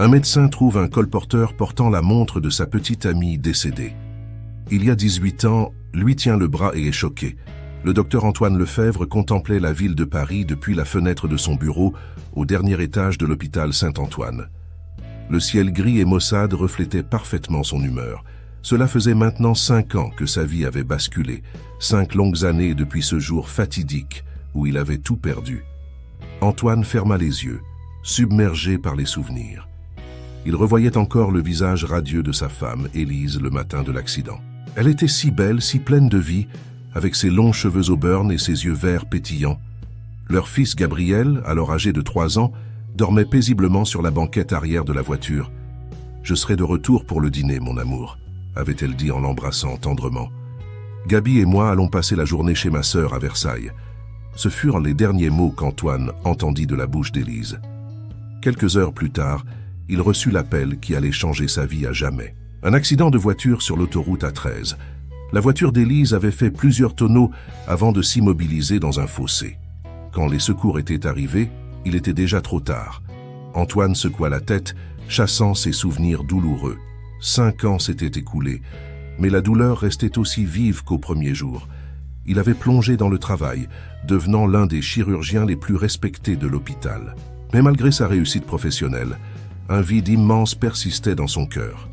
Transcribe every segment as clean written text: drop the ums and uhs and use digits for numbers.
Un médecin trouve un colporteur portant la montre de sa petite amie décédée. Il y a 18 ans, lui tient le bras et est choqué. Le docteur Antoine Lefebvre contemplait la ville de Paris depuis la fenêtre de son bureau au dernier étage de l'hôpital Saint-Antoine. Le ciel gris et maussade reflétait parfaitement son humeur. Cela faisait maintenant 5 ans que sa vie avait basculé, 5 longues années depuis ce jour fatidique où il avait tout perdu. Antoine ferma les yeux, submergé par les souvenirs. Il revoyait encore le visage radieux de sa femme, Élise, le matin de l'accident. Elle était si belle, si pleine de vie, avec ses longs cheveux auburn et ses yeux verts pétillants. Leur fils Gabriel, alors âgé de 3 ans, dormait paisiblement sur la banquette arrière de la voiture. « Je serai de retour pour le dîner, mon amour », avait-elle dit en l'embrassant tendrement. « Gabi et moi allons passer la journée chez ma sœur à Versailles. » Ce furent les derniers mots qu'Antoine entendit de la bouche d'Élise. Quelques heures plus tard, il reçut l'appel qui allait changer sa vie à jamais. Un accident de voiture sur l'autoroute A13. La voiture d'Élise avait fait plusieurs tonneaux avant de s'immobiliser dans un fossé. Quand les secours étaient arrivés, il était déjà trop tard. Antoine secoua la tête, chassant ses souvenirs douloureux. 5 ans s'étaient écoulés, mais la douleur restait aussi vive qu'au premier jour. Il avait plongé dans le travail, devenant l'un des chirurgiens les plus respectés de l'hôpital. Mais malgré sa réussite professionnelle, un vide immense persistait dans son cœur.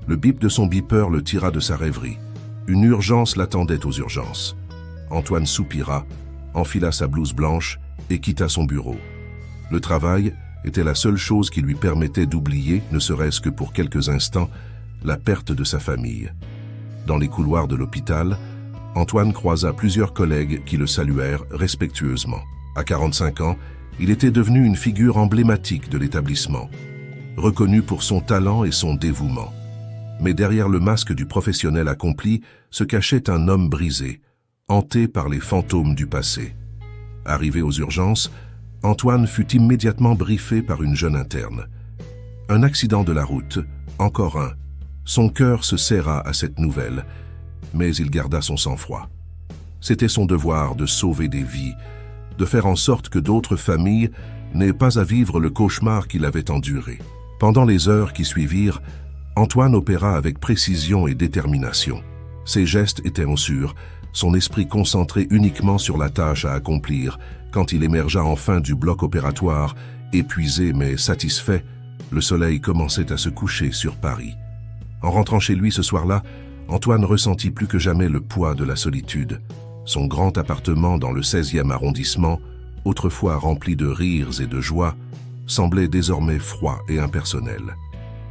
Le bip de son beeper le tira de sa rêverie. Une urgence l'attendait aux urgences. Antoine soupira, enfila sa blouse blanche et quitta son bureau. Le travail était la seule chose qui lui permettait d'oublier, ne serait-ce que pour quelques instants, la perte de sa famille. Dans les couloirs de l'hôpital, Antoine croisa plusieurs collègues qui le saluèrent respectueusement. À 45 ans, il était devenu une figure emblématique de l'établissement, reconnu pour son talent et son dévouement. Mais derrière le masque du professionnel accompli se cachait un homme brisé, hanté par les fantômes du passé. Arrivé aux urgences, Antoine fut immédiatement briefé par une jeune interne. Un accident de la route, encore un. Son cœur se serra à cette nouvelle, mais il garda son sang-froid. C'était son devoir de sauver des vies, de faire en sorte que d'autres familles n'aient pas à vivre le cauchemar qu'il avait enduré. Pendant les heures qui suivirent, Antoine opéra avec précision et détermination. Ses gestes étaient sûrs, son esprit concentré uniquement sur la tâche à accomplir. Quand il émergea enfin du bloc opératoire, épuisé mais satisfait, le soleil commençait à se coucher sur Paris. En rentrant chez lui ce soir-là, Antoine ressentit plus que jamais le poids de la solitude. Son grand appartement dans le 16e arrondissement, autrefois rempli de rires et de joie, semblait désormais froid et impersonnel.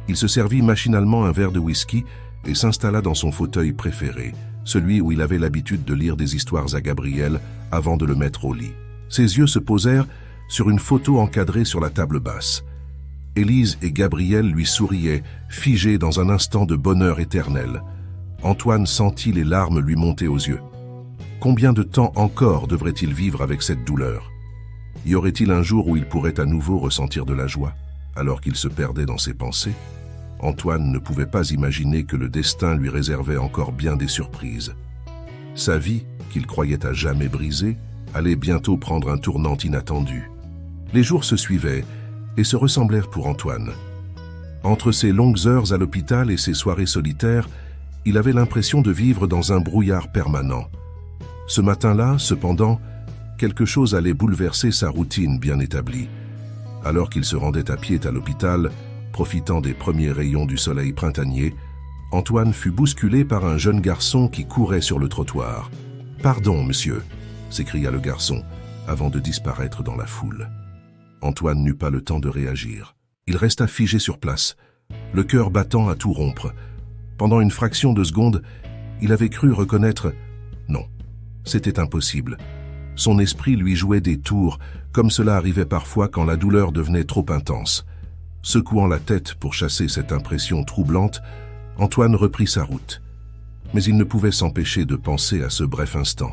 Il se servit machinalement un verre de whisky et s'installa dans son fauteuil préféré, celui où il avait l'habitude de lire des histoires à Gabriel avant de le mettre au lit. Ses yeux se posèrent sur une photo encadrée sur la table basse. Élise et Gabriel lui souriaient, figés dans un instant de bonheur éternel. Antoine sentit les larmes lui monter aux yeux. Combien de temps encore devrait-il vivre avec cette douleur? Y aurait-il un jour où il pourrait à nouveau ressentir de la joie, alors qu'il se perdait dans ses pensées? Antoine ne pouvait pas imaginer que le destin lui réservait encore bien des surprises. Sa vie, qu'il croyait à jamais brisée, allait bientôt prendre un tournant inattendu. Les jours se suivaient et se ressemblèrent pour Antoine. Entre ses longues heures à l'hôpital et ses soirées solitaires, il avait l'impression de vivre dans un brouillard permanent. Ce matin-là, cependant, quelque chose allait bouleverser sa routine bien établie. Alors qu'il se rendait à pied à l'hôpital, profitant des premiers rayons du soleil printanier, Antoine fut bousculé par un jeune garçon qui courait sur le trottoir. « Pardon, monsieur !» s'écria le garçon, avant de disparaître dans la foule. Antoine n'eut pas le temps de réagir. Il resta figé sur place, le cœur battant à tout rompre. Pendant une fraction de seconde, il avait cru reconnaître... Non, c'était impossible. Son esprit lui jouait des tours, comme cela arrivait parfois quand la douleur devenait trop intense. Secouant la tête pour chasser cette impression troublante, Antoine reprit sa route. Mais il ne pouvait s'empêcher de penser à ce bref instant.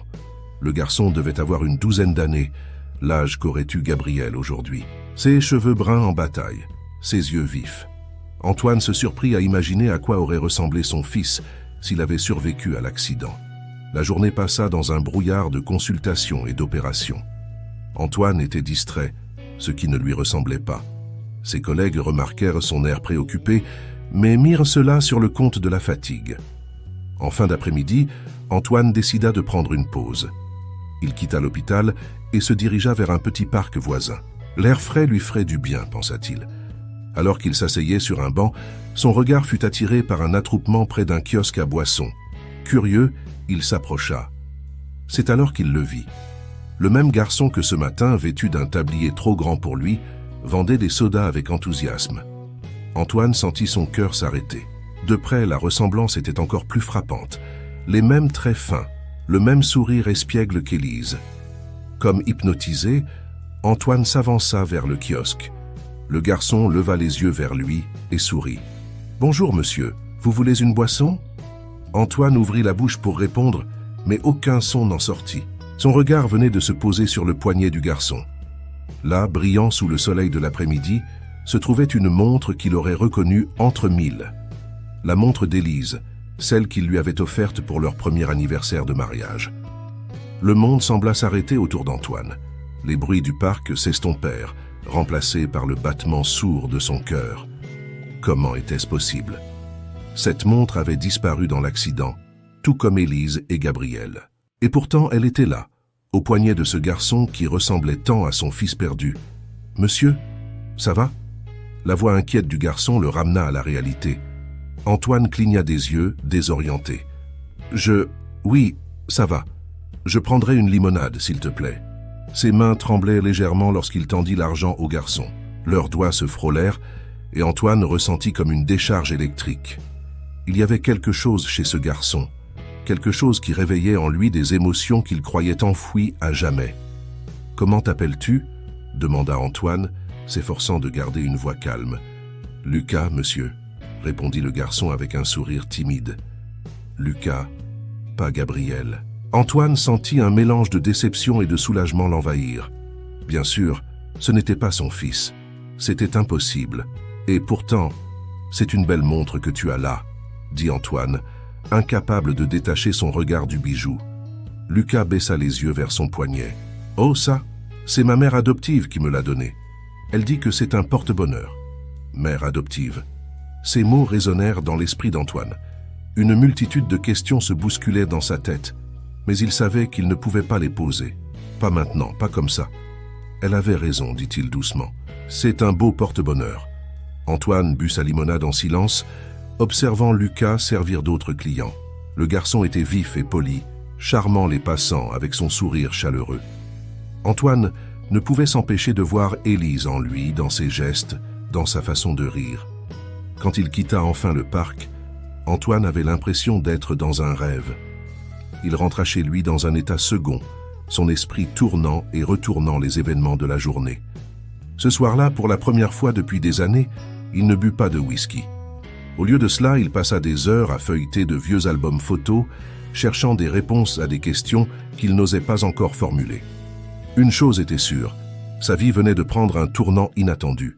Le garçon devait avoir une 12aine d'années, l'âge qu'aurait eu Gabriel aujourd'hui. Ses cheveux bruns en bataille, ses yeux vifs. Antoine se surprit à imaginer à quoi aurait ressemblé son fils s'il avait survécu à l'accident. La journée passa dans un brouillard de consultations et d'opérations. Antoine était distrait, ce qui ne lui ressemblait pas. Ses collègues remarquèrent son air préoccupé, mais mirent cela sur le compte de la fatigue. En fin d'après-midi, Antoine décida de prendre une pause. Il quitta l'hôpital et se dirigea vers un petit parc voisin. L'air frais lui ferait du bien, pensa-t-il. Alors qu'il s'asseyait sur un banc, son regard fut attiré par un attroupement près d'un kiosque à boissons. Curieux, il s'approcha. C'est alors qu'il le vit. Le même garçon que ce matin, vêtu d'un tablier trop grand pour lui, vendait des sodas avec enthousiasme. Antoine sentit son cœur s'arrêter. De près, la ressemblance était encore plus frappante. Les mêmes traits fins, le même sourire espiègle qu'Élise. Comme hypnotisé, Antoine s'avança vers le kiosque. Le garçon leva les yeux vers lui et sourit. « Bonjour, monsieur. Vous voulez une boisson ?» Antoine ouvrit la bouche pour répondre, mais aucun son n'en sortit. Son regard venait de se poser sur le poignet du garçon. Là, brillant sous le soleil de l'après-midi, se trouvait une montre qu'il aurait reconnue entre mille. La montre d'Élise, celle qu'il lui avait offerte pour leur premier anniversaire de mariage. Le monde sembla s'arrêter autour d'Antoine. Les bruits du parc s'estompèrent, remplacés par le battement sourd de son cœur. Comment était-ce possible? Cette montre avait disparu dans l'accident, tout comme Élise et Gabriel. Et pourtant, elle était là, au poignet de ce garçon qui ressemblait tant à son fils perdu. « Monsieur, ça va ?» La voix inquiète du garçon le ramena à la réalité. Antoine cligna des yeux, désorienté. « Oui, ça va. Je prendrai une limonade, s'il te plaît. » Ses mains tremblaient légèrement lorsqu'il tendit l'argent au garçon. Leurs doigts se frôlèrent et Antoine ressentit comme une décharge électrique. Il y avait quelque chose chez ce garçon, quelque chose qui réveillait en lui des émotions qu'il croyait enfouies à jamais. « Comment t'appelles-tu » demanda Antoine, s'efforçant de garder une voix calme. « Lucas, monsieur » répondit le garçon avec un sourire timide. « Lucas, pas Gabriel. » Antoine sentit un mélange de déception et de soulagement l'envahir. Bien sûr, ce n'était pas son fils. C'était impossible. Et pourtant, c'est une belle montre que tu as là, dit Antoine, incapable de détacher son regard du bijou. Lucas baissa les yeux vers son poignet. « Oh ça, c'est ma mère adoptive qui me l'a donné. Elle dit que c'est un porte-bonheur. » Mère adoptive. Ces mots résonnèrent dans l'esprit d'Antoine. Une multitude de questions se bousculaient dans sa tête, mais il savait qu'il ne pouvait pas les poser. Pas maintenant, pas comme ça. Elle avait raison, dit-il doucement. C'est un beau porte-bonheur. Antoine but sa limonade en silence, observant Lucas servir d'autres clients. Le garçon était vif et poli, charmant les passants avec son sourire chaleureux. Antoine ne pouvait s'empêcher de voir Élise en lui, dans ses gestes, dans sa façon de rire. Quand il quitta enfin le parc, Antoine avait l'impression d'être dans un rêve. Il rentra chez lui dans un état second, son esprit tournant et retournant les événements de la journée. Ce soir-là, pour la première fois depuis des années, il ne but pas de whisky. Au lieu de cela, il passa des heures à feuilleter de vieux albums photos, cherchant des réponses à des questions qu'il n'osait pas encore formuler. Une chose était sûre, sa vie venait de prendre un tournant inattendu.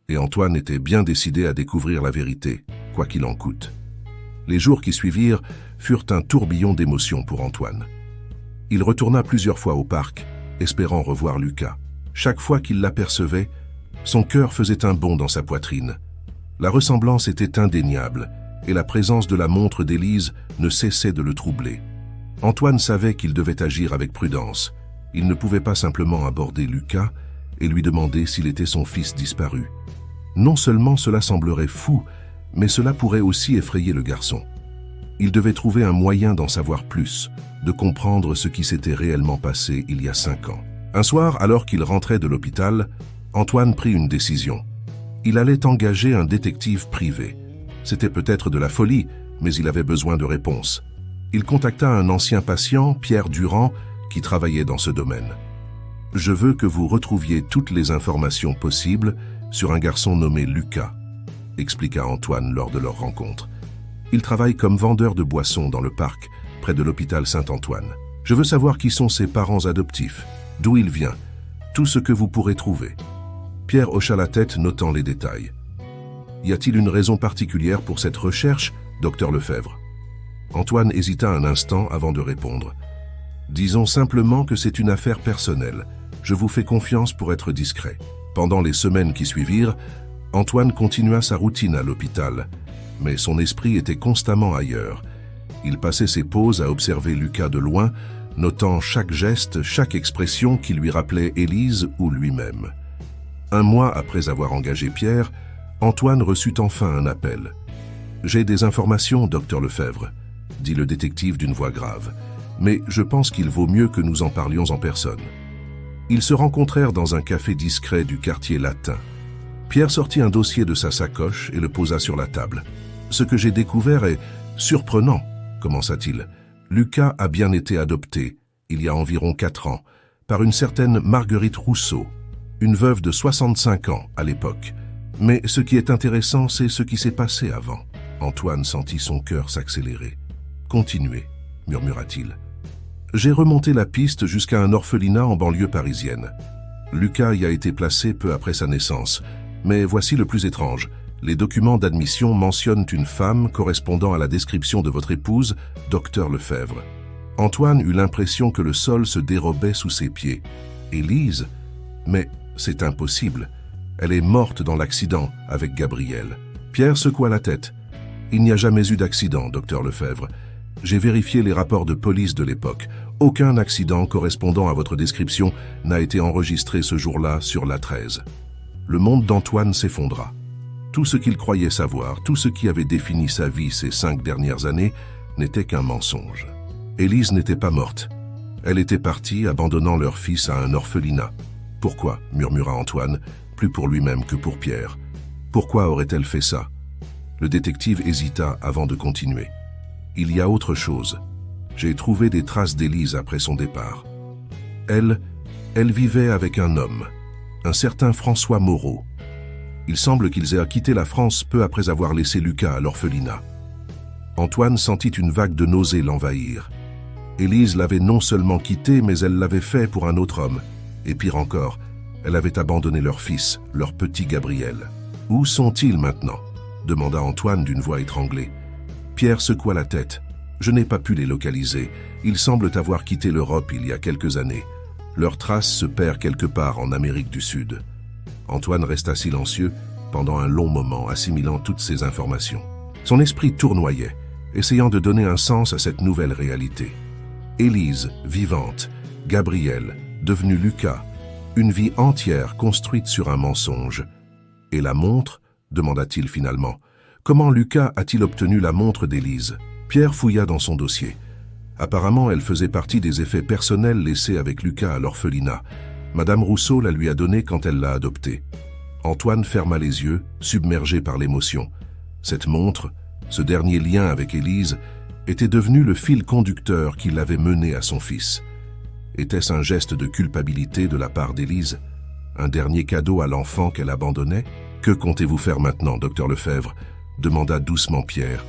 Et Antoine était bien décidé à découvrir la vérité, quoi qu'il en coûte. Les jours qui suivirent furent un tourbillon d'émotions pour Antoine. Il retourna plusieurs fois au parc, espérant revoir Lucas. Chaque fois qu'il l'apercevait, son cœur faisait un bond dans sa poitrine. La ressemblance était indéniable, et la présence de la montre d'Élise ne cessait de le troubler. Antoine savait qu'il devait agir avec prudence. Il ne pouvait pas simplement aborder Lucas et lui demander s'il était son fils disparu. Non seulement cela semblerait fou, mais cela pourrait aussi effrayer le garçon. Il devait trouver un moyen d'en savoir plus, de comprendre ce qui s'était réellement passé il y a 5 ans. Un soir, alors qu'il rentrait de l'hôpital, Antoine prit une décision. Il allait engager un détective privé. C'était peut-être de la folie, mais il avait besoin de réponses. Il contacta un ancien patient, Pierre Durand, qui travaillait dans ce domaine. « Je veux que vous retrouviez toutes les informations possibles sur un garçon nommé Lucas », expliqua Antoine lors de leur rencontre. « Il travaille comme vendeur de boissons dans le parc, près de l'hôpital Saint-Antoine. Je veux savoir qui sont ses parents adoptifs, d'où il vient, tout ce que vous pourrez trouver. » Pierre hocha la tête, notant les détails. « Y a-t-il une raison particulière pour cette recherche, docteur Lefebvre ?» Antoine hésita un instant avant de répondre. « Disons simplement que c'est une affaire personnelle. Je vous fais confiance pour être discret. » Pendant les semaines qui suivirent, Antoine continua sa routine à l'hôpital, mais son esprit était constamment ailleurs. Il passait ses pauses à observer Lucas de loin, notant chaque geste, chaque expression qui lui rappelait Élise ou lui-même. Un mois après avoir engagé Pierre, Antoine reçut enfin un appel. « J'ai des informations, docteur Lefebvre », dit le détective d'une voix grave, « mais je pense qu'il vaut mieux que nous en parlions en personne. » Ils se rencontrèrent dans un café discret du quartier latin. Pierre sortit un dossier de sa sacoche et le posa sur la table. « Ce que j'ai découvert est surprenant », commença-t-il. « Lucas a bien été adopté, il y a environ 4 ans, par une certaine Marguerite Rousseau, une veuve de 65 ans à l'époque. Mais ce qui est intéressant, c'est ce qui s'est passé avant. » Antoine sentit son cœur s'accélérer. « Continuez, » murmura-t-il. « J'ai remonté la piste jusqu'à un orphelinat en banlieue parisienne. Lucas y a été placé peu après sa naissance. Mais voici le plus étrange. Les documents d'admission mentionnent une femme correspondant à la description de votre épouse, docteur Lefebvre. » Antoine eut l'impression que le sol se dérobait sous ses pieds. « Élise ? Mais c'est impossible. Elle est morte dans l'accident avec Gabriel. » Pierre secoua la tête. « Il n'y a jamais eu d'accident, docteur Lefebvre. J'ai vérifié les rapports de police de l'époque. Aucun accident correspondant à votre description n'a été enregistré ce jour-là sur l'A13. » Le monde d'Antoine s'effondra. Tout ce qu'il croyait savoir, tout ce qui avait défini sa vie ces 5 dernières années, n'était qu'un mensonge. Élise n'était pas morte. Elle était partie, abandonnant leur fils à un orphelinat. « Pourquoi » murmura Antoine, plus pour lui-même que pour Pierre. « Pourquoi aurait-elle fait ça ?» Le détective hésita avant de continuer. « Il y a autre chose. J'ai trouvé des traces d'Élise après son départ. Elle vivait avec un homme, un certain François Moreau. Il semble qu'ils aient quitté la France peu après avoir laissé Lucas à l'orphelinat. » Antoine sentit une vague de nausée l'envahir. Élise l'avait non seulement quitté, mais elle l'avait fait pour un autre homme. Et pire encore, elle avait abandonné leur fils, leur petit Gabriel. « Où sont-ils maintenant ?» demanda Antoine d'une voix étranglée. Pierre secoua la tête. « Je n'ai pas pu les localiser. Ils semblent avoir quitté l'Europe il y a quelques années. Leur trace se perd quelque part en Amérique du Sud. » Antoine resta silencieux pendant un long moment, assimilant toutes ces informations. Son esprit tournoyait, essayant de donner un sens à cette nouvelle réalité. Élise, vivante, Gabriel, devenu Lucas, une vie entière construite sur un mensonge. « Et la montre ?» demanda-t-il finalement. « Comment Lucas a-t-il obtenu la montre d'Élise ?» Pierre fouilla dans son dossier. Apparemment, elle faisait partie des effets personnels laissés avec Lucas à l'orphelinat. Madame Rousseau la lui a donnée quand elle l'a adopté. Antoine ferma les yeux, submergé par l'émotion. Cette montre, ce dernier lien avec Élise, était devenu le fil conducteur qui l'avait mené à son fils. Était-ce un geste de culpabilité de la part d'Élise? Un dernier cadeau à l'enfant qu'elle abandonnait? « Que comptez-vous faire maintenant, docteur Lefebvre » demanda doucement Pierre.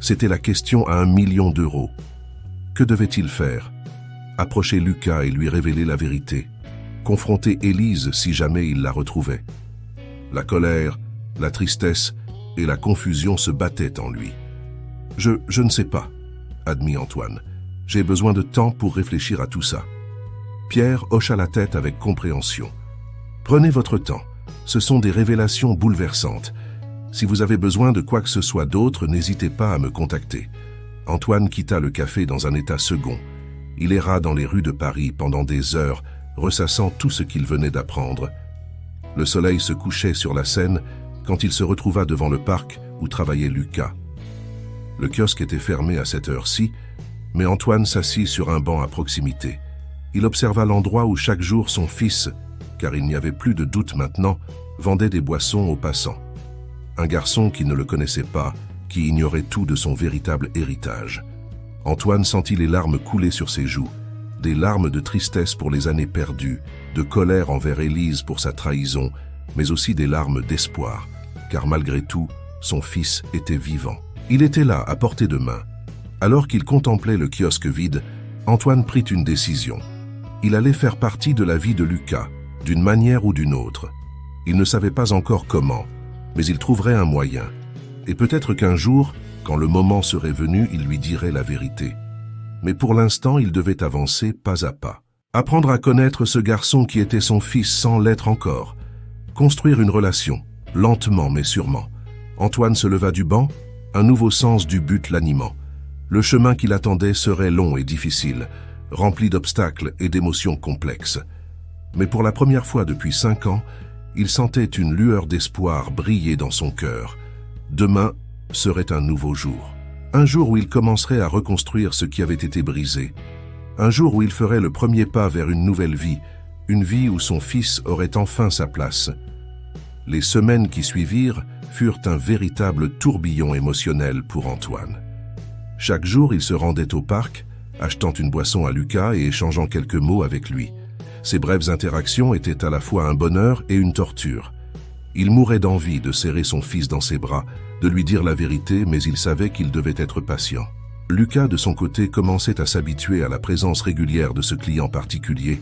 C'était la question à 1 million d'euros. Que devait-il faire? Approcher Lucas et lui révéler la vérité. Confronter Élise si jamais il la retrouvait. La colère, la tristesse et la confusion se battaient en lui. « Je ne sais pas », admit Antoine. « J'ai besoin de temps pour réfléchir à tout ça. » Pierre hocha la tête avec compréhension. « Prenez votre temps. Ce sont des révélations bouleversantes. Si vous avez besoin de quoi que ce soit d'autre, n'hésitez pas à me contacter. » Antoine quitta le café dans un état second. Il erra dans les rues de Paris pendant des heures, ressassant tout ce qu'il venait d'apprendre. Le soleil se couchait sur la Seine quand il se retrouva devant le parc où travaillait Lucas. Le kiosque était fermé à cette heure-ci, mais Antoine s'assit sur un banc à proximité. Il observa l'endroit où chaque jour son fils, car il n'y avait plus de doute maintenant, vendait des boissons aux passants. Un garçon qui ne le connaissait pas, qui ignorait tout de son véritable héritage. Antoine sentit les larmes couler sur ses joues, des larmes de tristesse pour les années perdues, de colère envers Élise pour sa trahison, mais aussi des larmes d'espoir, car malgré tout, son fils était vivant. Il était là, à portée de main. Alors qu'il contemplait le kiosque vide, Antoine prit une décision. Il allait faire partie de la vie de Lucas, d'une manière ou d'une autre. Il ne savait pas encore comment, mais il trouverait un moyen. Et peut-être qu'un jour, quand le moment serait venu, il lui dirait la vérité. Mais pour l'instant, il devait avancer pas à pas. Apprendre à connaître ce garçon qui était son fils sans l'être encore. Construire une relation, lentement mais sûrement. Antoine se leva du banc, un nouveau sens du but l'animant. Le chemin qui l'attendait serait long et difficile, rempli d'obstacles et d'émotions complexes. Mais pour la première fois depuis 5 ans, il sentait une lueur d'espoir briller dans son cœur. Demain serait un nouveau jour. Un jour où il commencerait à reconstruire ce qui avait été brisé. Un jour où il ferait le premier pas vers une nouvelle vie, une vie où son fils aurait enfin sa place. Les semaines qui suivirent furent un véritable tourbillon émotionnel pour Antoine. Chaque jour, il se rendait au parc, achetant une boisson à Lucas et échangeant quelques mots avec lui. Ces brèves interactions étaient à la fois un bonheur et une torture. Il mourait d'envie de serrer son fils dans ses bras, de lui dire la vérité, mais il savait qu'il devait être patient. Lucas, de son côté, commençait à s'habituer à la présence régulière de ce client particulier.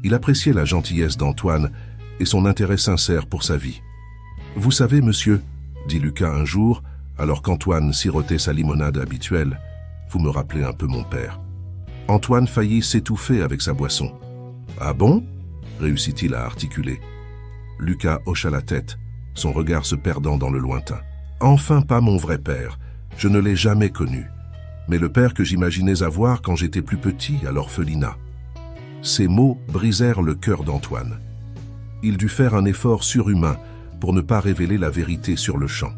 Il appréciait la gentillesse d'Antoine et son intérêt sincère pour sa vie. « Vous savez, monsieur, » dit Lucas un jour, alors qu'Antoine sirotait sa limonade habituelle, « vous me rappelez un peu mon père. » Antoine faillit s'étouffer avec sa boisson. « Ah bon ?» réussit-il à articuler. Lucas hocha la tête, son regard se perdant dans le lointain. « Enfin pas mon vrai père, je ne l'ai jamais connu. Mais le père que j'imaginais avoir quand j'étais plus petit à l'orphelinat. » Ces mots brisèrent le cœur d'Antoine. Il dut faire un effort surhumain pour ne pas révéler la vérité sur le champ.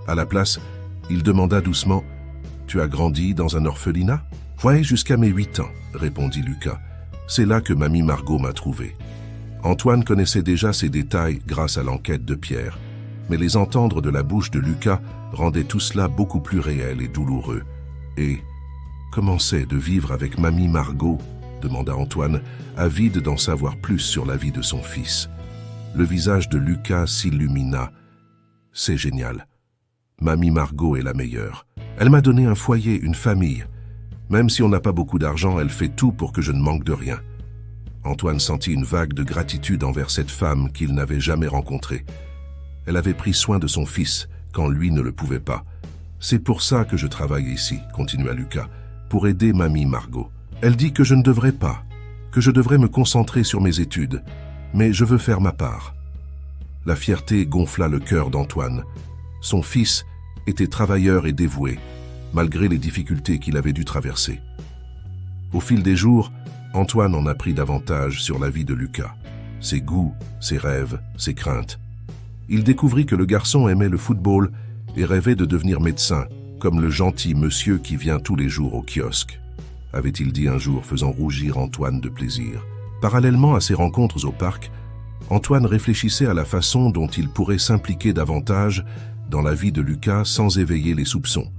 À la place, il demanda doucement « Tu as grandi dans un orphelinat ?»« Ouais, jusqu'à mes 8 ans, » répondit Lucas. « C'est là que mamie Margot m'a trouvé. » Antoine connaissait déjà ces détails grâce à l'enquête de Pierre, mais les entendre de la bouche de Lucas rendait tout cela beaucoup plus réel et douloureux. Et comment c'est de vivre avec mamie Margot ? Demanda Antoine, avide d'en savoir plus sur la vie de son fils. Le visage de Lucas s'illumina. C'est génial. Mamie Margot est la meilleure. Elle m'a donné un foyer, une famille. Même si on n'a pas beaucoup d'argent, elle fait tout pour que je ne manque de rien. Antoine sentit une vague de gratitude envers cette femme qu'il n'avait jamais rencontrée. Elle avait pris soin de son fils quand lui ne le pouvait pas. C'est pour ça que je travaille ici, continua Lucas, pour aider mamie Margot. Elle dit que je ne devrais pas, que je devrais me concentrer sur mes études, mais je veux faire ma part. La fierté gonfla le cœur d'Antoine. Son fils était travailleur et dévoué, malgré les difficultés qu'il avait dû traverser. Au fil des jours, Antoine en apprit davantage sur la vie de Lucas, ses goûts, ses rêves, ses craintes. Il découvrit que le garçon aimait le football et rêvait de devenir médecin, comme le gentil monsieur qui vient tous les jours au kiosque, avait-il dit un jour, faisant rougir Antoine de plaisir. Parallèlement à ses rencontres au parc, Antoine réfléchissait à la façon dont il pourrait s'impliquer davantage dans la vie de Lucas sans éveiller les soupçons.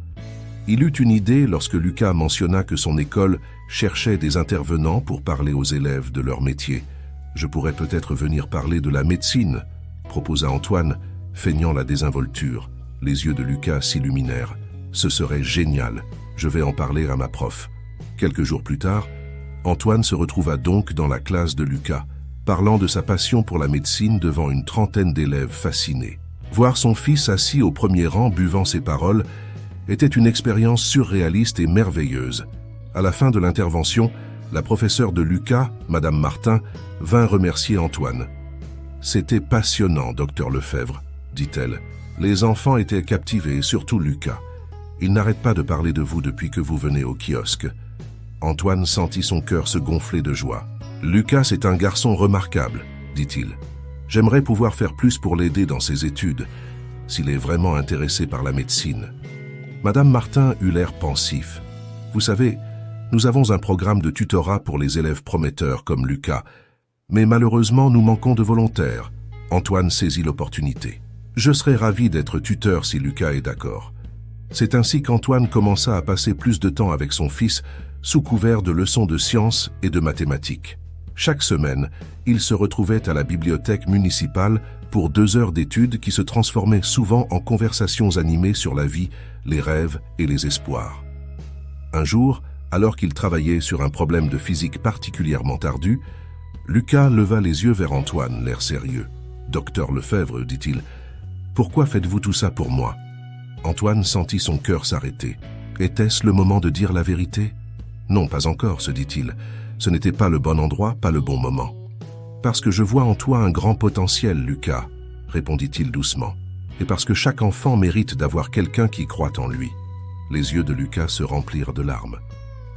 Il eut une idée lorsque Lucas mentionna que son école cherchait des intervenants pour parler aux élèves de leur métier. « Je pourrais peut-être venir parler de la médecine », proposa Antoine, feignant la désinvolture. Les yeux de Lucas s'illuminèrent. « Ce serait génial, je vais en parler à ma prof. » Quelques jours plus tard, Antoine se retrouva donc dans la classe de Lucas, parlant de sa passion pour la médecine devant une trentaine d'élèves fascinés. Voir son fils assis au premier rang buvant ses paroles était une expérience surréaliste et merveilleuse. À la fin de l'intervention, la professeure de Lucas, Madame Martin, vint remercier Antoine. « C'était passionnant, docteur Lefebvre, » dit-elle. « Les enfants étaient captivés, et surtout Lucas. Il n'arrête pas de parler de vous depuis que vous venez au kiosque. » Antoine sentit son cœur se gonfler de joie. « Lucas est un garçon remarquable, » dit-il. « J'aimerais pouvoir faire plus pour l'aider dans ses études, s'il est vraiment intéressé par la médecine. » Madame Martin eut l'air pensif. « Vous savez, nous avons un programme de tutorat pour les élèves prometteurs comme Lucas, mais malheureusement nous manquons de volontaires. » Antoine saisit l'opportunité. « Je serais ravi d'être tuteur si Lucas est d'accord. » C'est ainsi qu'Antoine commença à passer plus de temps avec son fils sous couvert de leçons de sciences et de mathématiques. Chaque semaine, il se retrouvait à la bibliothèque municipale pour 2 heures d'études qui se transformaient souvent en conversations animées sur la vie, les rêves et les espoirs. Un jour, alors qu'il travaillait sur un problème de physique particulièrement ardu, Lucas leva les yeux vers Antoine, l'air sérieux. « Docteur Lefebvre, dit-il, pourquoi faites-vous tout ça pour moi ?» Antoine sentit son cœur s'arrêter. Était-ce le moment de dire la vérité ? Non, pas encore, se dit-il. Ce n'était pas le bon endroit, pas le bon moment. Parce que je vois en toi un grand potentiel, Lucas, répondit-il doucement. Et parce que chaque enfant mérite d'avoir quelqu'un qui croit en lui. Les yeux de Lucas se remplirent de larmes.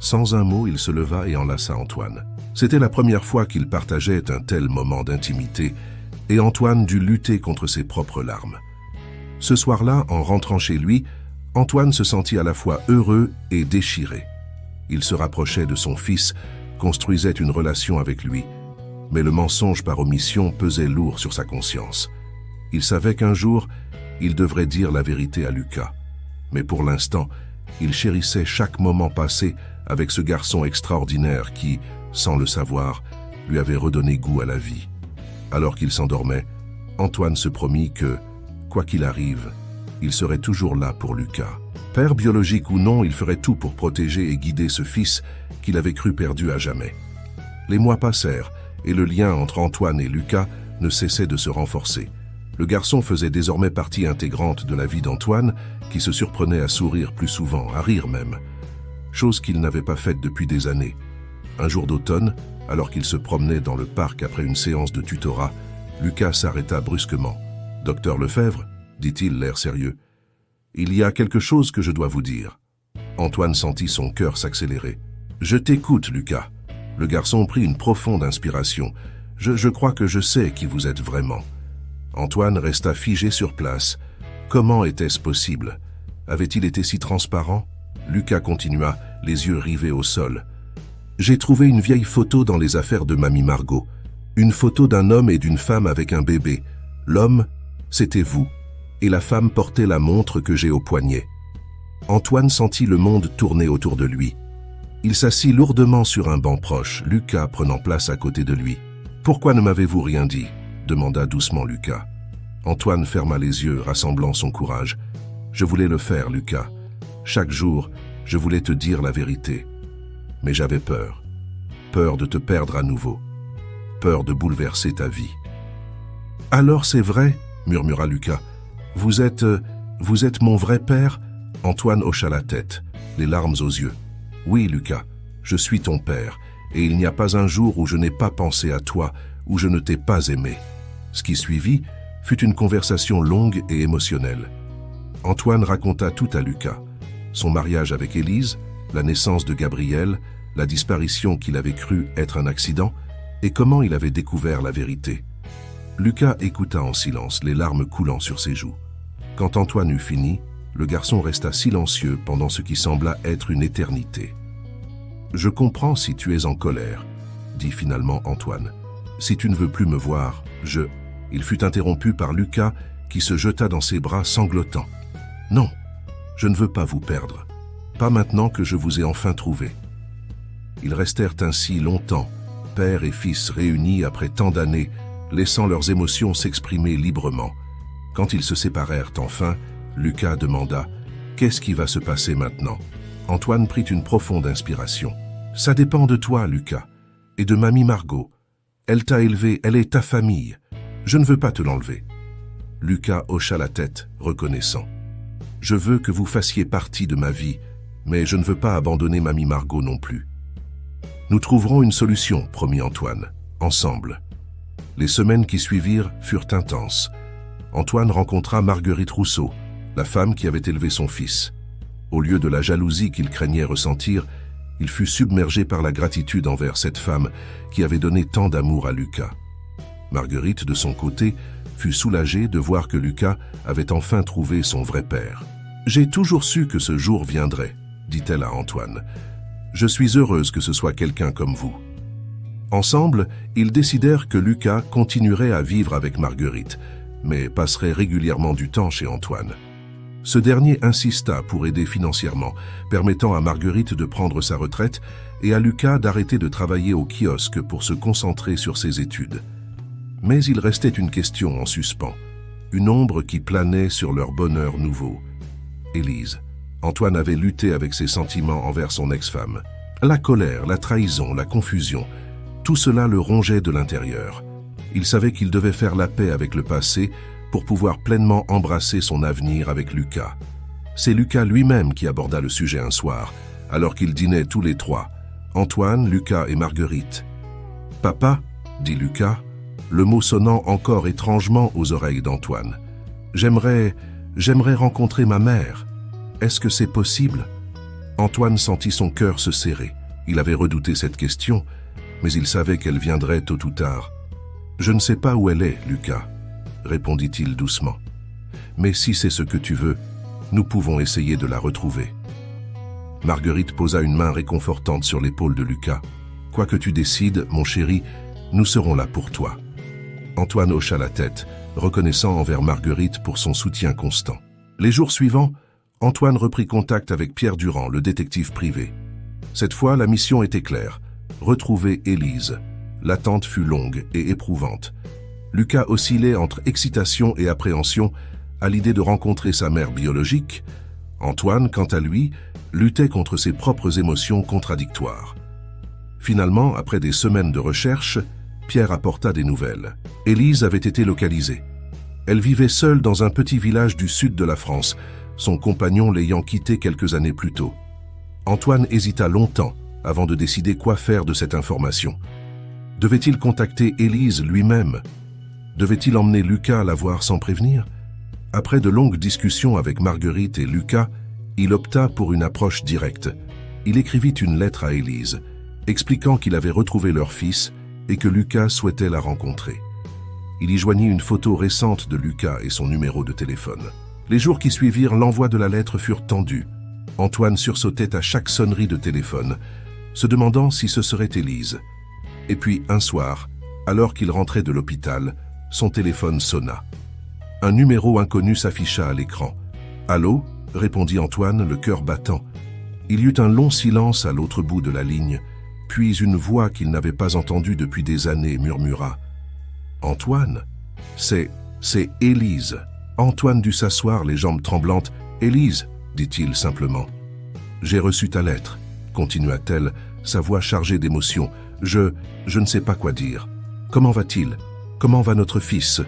Sans un mot, il se leva et enlaça Antoine. C'était la première fois qu'il partageait un tel moment d'intimité, et Antoine dut lutter contre ses propres larmes. Ce soir-là, en rentrant chez lui, Antoine se sentit à la fois heureux et déchiré. Il se rapprochait de son fils, construisait une relation avec lui, mais le mensonge par omission pesait lourd sur sa conscience. Il savait qu'un jour, il devrait dire la vérité à Lucas. Mais pour l'instant, il chérissait chaque moment passé avec ce garçon extraordinaire qui, sans le savoir, lui avait redonné goût à la vie. Alors qu'il s'endormait, Antoine se promit que, quoi qu'il arrive, il serait toujours là pour Lucas. Père biologique ou non, il ferait tout pour protéger et guider ce fils qu'il avait cru perdu à jamais. Les mois passèrent, et le lien entre Antoine et Lucas ne cessait de se renforcer. Le garçon faisait désormais partie intégrante de la vie d'Antoine, qui se surprenait à sourire plus souvent, à rire même. Chose qu'il n'avait pas faite depuis des années. Un jour d'automne, alors qu'il se promenait dans le parc après une séance de tutorat, Lucas s'arrêta brusquement. « Docteur Lefebvre » dit-il, l'air sérieux. « Il y a quelque chose que je dois vous dire. » Antoine sentit son cœur s'accélérer. « Je t'écoute, Lucas. » Le garçon prit une profonde inspiration. « Je crois que je sais qui vous êtes vraiment. » Antoine resta figé sur place. Comment était-ce possible? Avait-il été si transparent? Lucas continua, les yeux rivés au sol. « J'ai trouvé une vieille photo dans les affaires de Mamie Margot. Une photo d'un homme et d'une femme avec un bébé. L'homme, c'était vous. Et la femme portait la montre que j'ai au poignet. » Antoine sentit le monde tourner autour de lui. Il s'assit lourdement sur un banc proche, Lucas prenant place à côté de lui. « Pourquoi ne m'avez-vous rien dit ?» demanda doucement Lucas. Antoine ferma les yeux, rassemblant son courage. « Je voulais le faire, Lucas. Chaque jour, je voulais te dire la vérité. Mais j'avais peur. Peur de te perdre à nouveau. Peur de bouleverser ta vie. »« Alors c'est vrai, » murmura Lucas. « Vous êtes mon vrai père ?» Antoine hocha la tête, les larmes aux yeux. « Oui, Lucas, je suis ton père, et il n'y a pas un jour où je n'ai pas pensé à toi, où je ne t'ai pas aimé. » Ce qui suivit fut une conversation longue et émotionnelle. Antoine raconta tout à Lucas. Son mariage avec Élise, la naissance de Gabriel, la disparition qu'il avait cru être un accident, et comment il avait découvert la vérité. Lucas écouta en silence, les larmes coulant sur ses joues. Quand Antoine eut fini, le garçon resta silencieux pendant ce qui sembla être une éternité. « Je comprends si tu es en colère, » dit finalement Antoine. « Si tu ne veux plus me voir, je... » Il fut interrompu par Lucas qui se jeta dans ses bras sanglotant. « Non, je ne veux pas vous perdre. Pas maintenant que je vous ai enfin trouvé. » Ils restèrent ainsi longtemps, père et fils réunis après tant d'années, laissant leurs émotions s'exprimer librement. Quand ils se séparèrent enfin, Lucas demanda « Qu'est-ce qui va se passer maintenant ?» Antoine prit une profonde inspiration. « Ça dépend de toi, Lucas, et de Mamie Margot. Elle t'a élevé, elle est ta famille. Je ne veux pas te l'enlever. » Lucas hocha la tête, reconnaissant. « Je veux que vous fassiez partie de ma vie, mais je ne veux pas abandonner Mamie Margot non plus. » « Nous trouverons une solution, promit Antoine, ensemble. » Les semaines qui suivirent furent intenses. Antoine rencontra Marguerite Rousseau, la femme qui avait élevé son fils. Au lieu de la jalousie qu'il craignait ressentir, il fut submergé par la gratitude envers cette femme qui avait donné tant d'amour à Lucas. Marguerite, de son côté, fut soulagée de voir que Lucas avait enfin trouvé son vrai père. « J'ai toujours su que ce jour viendrait, » dit-elle à Antoine. « Je suis heureuse que ce soit quelqu'un comme vous. » Ensemble, ils décidèrent que Lucas continuerait à vivre avec Marguerite, mais passerait régulièrement du temps chez Antoine. Ce dernier insista pour aider financièrement, permettant à Marguerite de prendre sa retraite et à Lucas d'arrêter de travailler au kiosque pour se concentrer sur ses études. Mais il restait une question en suspens, une ombre qui planait sur leur bonheur nouveau. Élise. Antoine avait lutté avec ses sentiments envers son ex-femme. La colère, la trahison, la confusion, tout cela le rongeait de l'intérieur. Il savait qu'il devait faire la paix avec le passé pour pouvoir pleinement embrasser son avenir avec Lucas. C'est Lucas lui-même qui aborda le sujet un soir, alors qu'ils dînaient tous les trois, Antoine, Lucas et Marguerite. « Papa, dit Lucas, le mot sonnant encore étrangement aux oreilles d'Antoine. « J'aimerais rencontrer ma mère. Est-ce que c'est possible ?» Antoine sentit son cœur se serrer. Il avait redouté cette question, mais il savait qu'elle viendrait tôt ou tard. « Je ne sais pas où elle est, Lucas, » répondit-il doucement. « Mais si c'est ce que tu veux, nous pouvons essayer de la retrouver. » Marguerite posa une main réconfortante sur l'épaule de Lucas. « Quoi que tu décides, mon chéri, nous serons là pour toi. » Antoine hocha la tête, reconnaissant envers Marguerite pour son soutien constant. Les jours suivants, Antoine reprit contact avec Pierre Durand, le détective privé. Cette fois, la mission était claire. Retrouver Élise. L'attente fut longue et éprouvante. Lucas oscillait entre excitation et appréhension à l'idée de rencontrer sa mère biologique. Antoine, quant à lui, luttait contre ses propres émotions contradictoires. Finalement, après des semaines de recherche, Pierre apporta des nouvelles. Élise avait été localisée. Elle vivait seule dans un petit village du sud de la France, son compagnon l'ayant quittée quelques années plus tôt. Antoine hésita longtemps avant de décider quoi faire de cette information. Devait-il contacter Élise lui-même? Devait-il emmener Lucas la voir sans prévenir? Après de longues discussions avec Marguerite et Lucas, il opta pour une approche directe. Il écrivit une lettre à Élise, expliquant qu'il avait retrouvé leur fils et que Lucas souhaitait la rencontrer. Il y joignit une photo récente de Lucas et son numéro de téléphone. Les jours qui suivirent l'envoi de la lettre furent tendus. Antoine sursautait à chaque sonnerie de téléphone, se demandant si ce serait Élise. Et puis, un soir, alors qu'il rentrait de l'hôpital, son téléphone sonna. Un numéro inconnu s'afficha à l'écran. « Allô ?» répondit Antoine, le cœur battant. Il y eut un long silence à l'autre bout de la ligne, puis une voix qu'il n'avait pas entendue depuis des années murmura. « Antoine, c'est Élise. » Antoine dut s'asseoir, les jambes tremblantes. « Élise, » dit-il simplement. « J'ai reçu ta lettre, » continua-t-elle, sa voix chargée d'émotion. « Je ne sais pas quoi dire. Comment va-t-il? Comment va notre fils ?»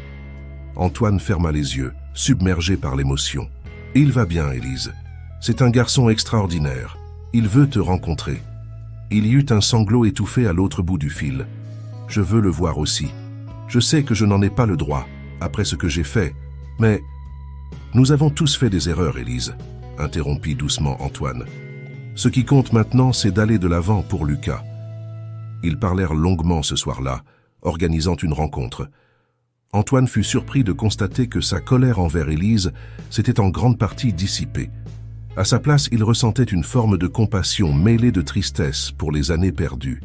Antoine ferma les yeux, submergé par l'émotion. « Il va bien, Élise. C'est un garçon extraordinaire. Il veut te rencontrer. » Il y eut un sanglot étouffé à l'autre bout du fil. « Je veux le voir aussi. Je sais que je n'en ai pas le droit, après ce que j'ai fait, mais... » « Nous avons tous fait des erreurs, Élise, » interrompit doucement Antoine. « Ce qui compte maintenant, c'est d'aller de l'avant pour Lucas. » Ils parlèrent longuement ce soir-là, organisant une rencontre. Antoine fut surpris de constater que sa colère envers Élise s'était en grande partie dissipée. À sa place, il ressentait une forme de compassion mêlée de tristesse pour les années perdues.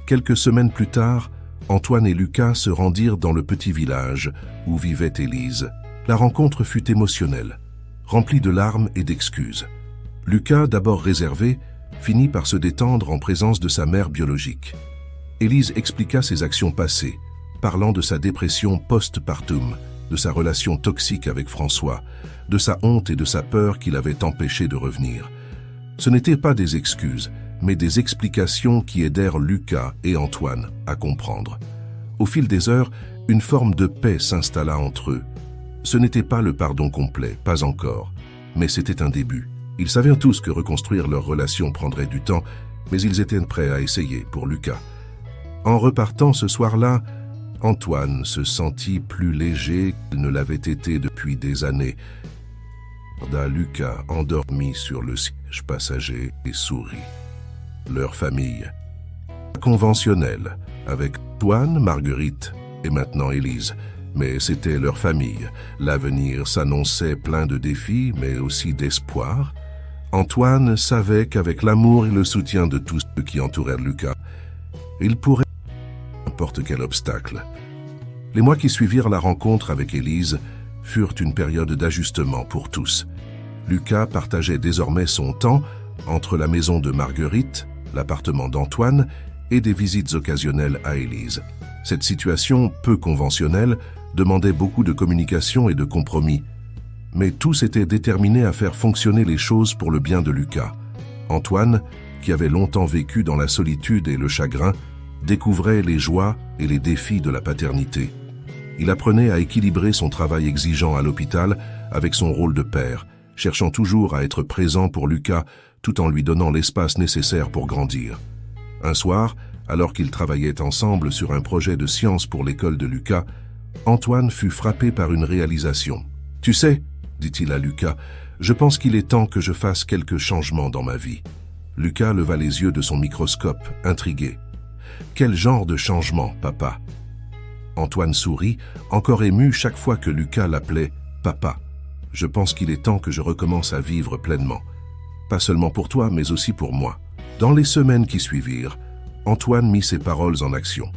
Quelques semaines plus tard, Antoine et Lucas se rendirent dans le petit village où vivait Élise. La rencontre fut émotionnelle, remplie de larmes et d'excuses. Lucas, d'abord réservé, finit par se détendre en présence de sa mère biologique. Élise expliqua ses actions passées, parlant de sa dépression post-partum, de sa relation toxique avec François, de sa honte et de sa peur qui l'avaient empêché de revenir. Ce n'étaient pas des excuses, mais des explications qui aidèrent Lucas et Antoine à comprendre. Au fil des heures, une forme de paix s'installa entre eux. Ce n'était pas le pardon complet, pas encore, mais c'était un début. Ils savaient tous que reconstruire leur relation prendrait du temps, mais ils étaient prêts à essayer pour Lucas. En repartant ce soir-là, Antoine se sentit plus léger qu'il ne l'avait été depuis des années. Lucas endormi sur le siège passager et sourit. Leur famille. Conventionnelle, avec Antoine, Marguerite et maintenant Élise. Mais c'était leur famille. L'avenir s'annonçait plein de défis, mais aussi d'espoir. Antoine savait qu'avec l'amour et le soutien de tous ceux qui entourèrent Lucas, il pourrait n'importe quel obstacle. Les mois qui suivirent la rencontre avec Élise furent une période d'ajustement pour tous. Lucas partageait désormais son temps entre la maison de Marguerite, l'appartement d'Antoine et des visites occasionnelles à Élise. Cette situation peu conventionnelle demandait beaucoup de communication et de compromis. Mais tous étaient déterminés à faire fonctionner les choses pour le bien de Lucas. Antoine, qui avait longtemps vécu dans la solitude et le chagrin, découvrait les joies et les défis de la paternité. Il apprenait à équilibrer son travail exigeant à l'hôpital avec son rôle de père, cherchant toujours à être présent pour Lucas tout en lui donnant l'espace nécessaire pour grandir. Un soir, Alors qu'ils travaillaient ensemble sur un projet de science pour l'école de Lucas, Antoine fut frappé par une réalisation. « Tu sais, dit-il à Lucas, je pense qu'il est temps que je fasse quelques changements dans ma vie. » Lucas leva les yeux de son microscope, intrigué. « Quel genre de changement, papa ?» Antoine sourit, encore ému chaque fois que Lucas l'appelait « papa ». « Je pense qu'il est temps que je recommence à vivre pleinement. Pas seulement pour toi, mais aussi pour moi. » Dans les semaines qui suivirent, Antoine mit ses paroles en action.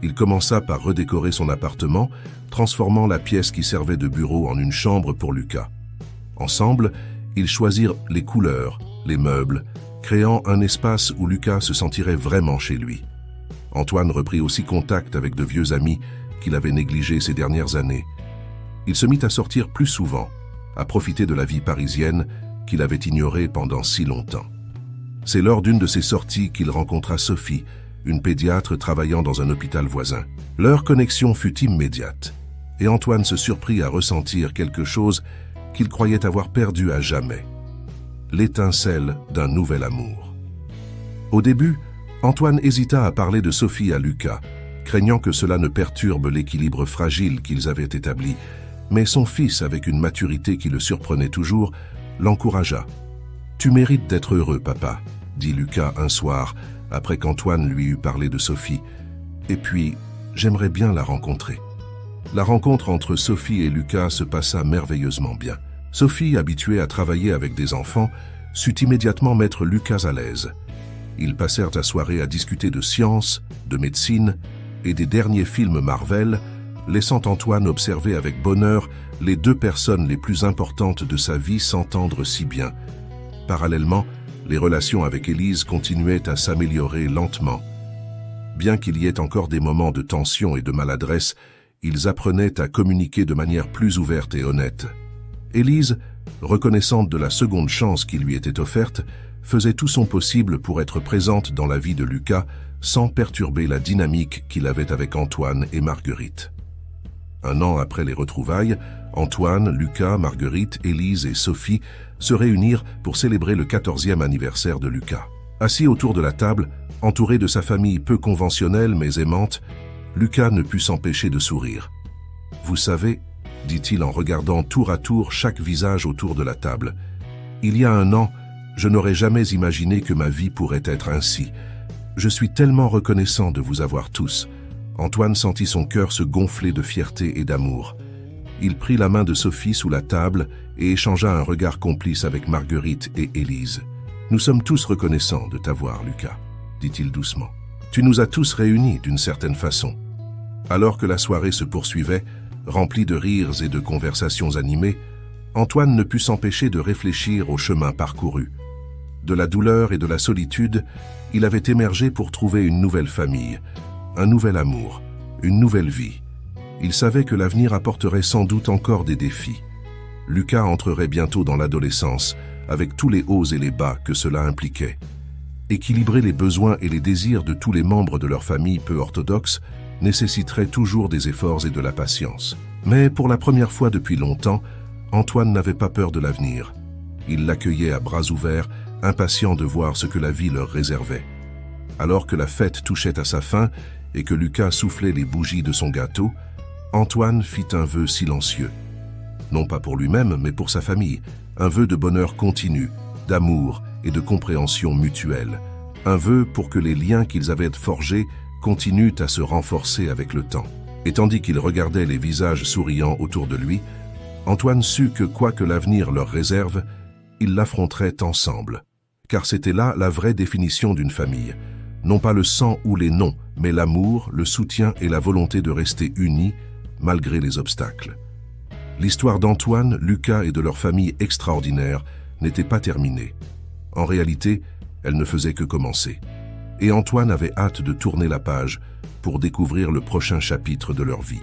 Il commença par redécorer son appartement, transformant la pièce qui servait de bureau en une chambre pour Lucas. Ensemble, ils choisirent les couleurs, les meubles, créant un espace où Lucas se sentirait vraiment chez lui. Antoine reprit aussi contact avec de vieux amis qu'il avait négligés ces dernières années. Il se mit à sortir plus souvent, à profiter de la vie parisienne qu'il avait ignorée pendant si longtemps. C'est lors d'une de ces sorties qu'il rencontra Sophie, une pédiatre travaillant dans un hôpital voisin. Leur connexion fut immédiate, et Antoine se surprit à ressentir quelque chose qu'il croyait avoir perdu à jamais. L'étincelle d'un nouvel amour. Au début, Antoine hésita à parler de Sophie à Lucas, craignant que cela ne perturbe l'équilibre fragile qu'ils avaient établi, mais son fils, avec une maturité qui le surprenait toujours, l'encouragea. « Tu mérites d'être heureux, papa, » dit Lucas un soir, après qu'Antoine lui eut parlé de Sophie. « Et puis, j'aimerais bien la rencontrer. » La rencontre entre Sophie et Lucas se passa merveilleusement bien. Sophie, habituée à travailler avec des enfants, sut immédiatement mettre Lucas à l'aise. Ils passèrent la soirée à discuter de science, de médecine et des derniers films Marvel, laissant Antoine observer avec bonheur les deux personnes les plus importantes de sa vie s'entendre si bien. Parallèlement, les relations avec Élise continuaient à s'améliorer lentement. Bien qu'il y ait encore des moments de tension et de maladresse, ils apprenaient à communiquer de manière plus ouverte et honnête. Élise, reconnaissante de la seconde chance qui lui était offerte, faisait tout son possible pour être présente dans la vie de Lucas sans perturber la dynamique qu'il avait avec Antoine et Marguerite. Un an après les retrouvailles, Antoine, Lucas, Marguerite, Élise et Sophie se réunirent pour célébrer le 14e anniversaire de Lucas. Assis autour de la table, entouré de sa famille peu conventionnelle mais aimante, Lucas ne put s'empêcher de sourire. « Vous savez, dit-il en regardant tour à tour chaque visage autour de la table, « il y a un an, je n'aurais jamais imaginé que ma vie pourrait être ainsi. Je suis tellement reconnaissant de vous avoir tous. » Antoine sentit son cœur se gonfler de fierté et d'amour. Il prit la main de Sophie sous la table et échangea un regard complice avec Marguerite et Élise. « Nous sommes tous reconnaissants de t'avoir, Lucas, » dit-il doucement. « Tu nous as tous réunis d'une certaine façon. » Alors que la soirée se poursuivait, remplie de rires et de conversations animées, Antoine ne put s'empêcher de réfléchir au chemin parcouru. De la douleur et de la solitude, il avait émergé pour trouver une nouvelle famille, un nouvel amour, une nouvelle vie. Il savait que l'avenir apporterait sans doute encore des défis. Lucas entrerait bientôt dans l'adolescence, avec tous les hauts et les bas que cela impliquait. Équilibrer les besoins et les désirs de tous les membres de leur famille peu orthodoxe nécessiterait toujours des efforts et de la patience. Mais pour la première fois depuis longtemps, Antoine n'avait pas peur de l'avenir. Il l'accueillait à bras ouverts, impatient de voir ce que la vie leur réservait. Alors que la fête touchait à sa fin et que Lucas soufflait les bougies de son gâteau, Antoine fit un vœu silencieux. Non pas pour lui-même, mais pour sa famille, un vœu de bonheur continu, d'amour et de compréhension mutuelle. Un vœu pour que les liens qu'ils avaient forgés continuent à se renforcer avec le temps. Et tandis qu'il regardait les visages souriants autour de lui, Antoine sut que quoi que l'avenir leur réserve, ils l'affronteraient ensemble. Car c'était là la vraie définition d'une famille. Non pas le sang ou les noms, mais l'amour, le soutien et la volonté de rester unis, malgré les obstacles. L'histoire d'Antoine, Lucas et de leur famille extraordinaire n'était pas terminée. En réalité, elle ne faisait que commencer. Et Antoine avait hâte de tourner la page pour découvrir le prochain chapitre de leur vie.